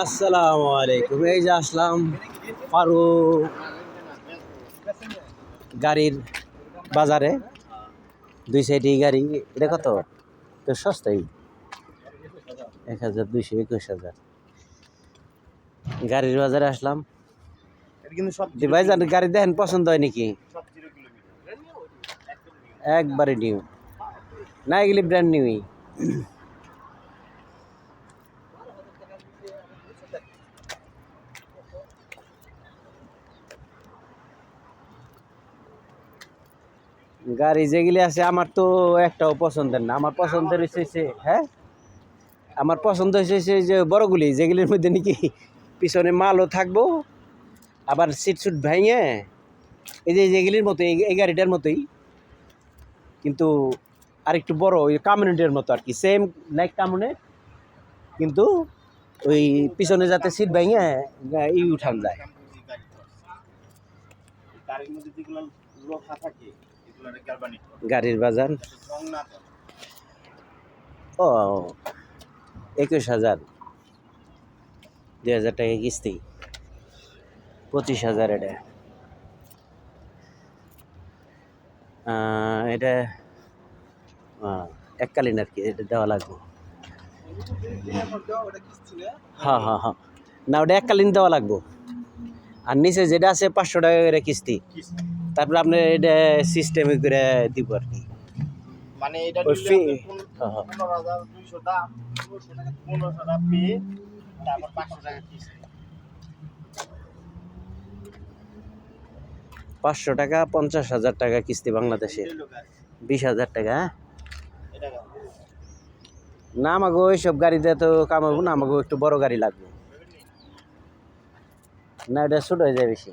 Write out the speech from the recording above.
আসসালামু আলাইকুম। এই যে আসলাম ফারুক গাড়ির বাজারে। দুই সাইডে গাড়ি। এটা কত? তো সস্তাই, 1200, 21,000। গাড়ির বাজারে আসলাম। ভাইজান গাড়ি দেখেন, পছন্দ হয় নাকি? একবারে নিউ না, এগুলি ব্র্যান্ড নিউই। গাড়ি যেগুলি আছে আমার তো একটাও পছন্দের না। আমার পছন্দের হয়েছে, হ্যাঁ, আমার পছন্দ হয়েছে যে বড়গুলি, যেগুলির মধ্যে নাকি পিছনে মালও থাকবো, আবার সিট সুট ভেঙে এই যে যেগুলির মতো এই গাড়িটার মতোই, কিন্তু আরেকটু বড়, ওই কামিউনিটির মতো আর কি, সেম লাইক কামিউনিট, কিন্তু ওই পিছনে যাতে সিট ভেঙে উঠান যায়। গাড়ির বাজার ও 21,000, 2,000 টাকা কিস্তি, 25,000 এটা। এটা এককালীন আর কি, এটা দেওয়া লাগবে। হ্যাঁ হ্যাঁ হ্যাঁ, না ওটা এককালীন দেওয়া লাগবে। আর নিচে যেটা আছে 500 টাকা করে কিস্তি, তারপরে আপনার এটা সিস্টেমে করে দিব আর কি। মানে এটা 15,200 দাম, 1500 টাকা পে, তারপর 500 টাকা কিস্তি। 500 টাকা 50,000 টাকা কিস্তি বাংলাদেশে, 20,000 টাকা। না, আমাকে ওইসব গাড়িতে তো কামাবো না, আমাকে একটু বড় গাড়ি লাগবে। না, এটা ছোট হয়ে যায় বেশি।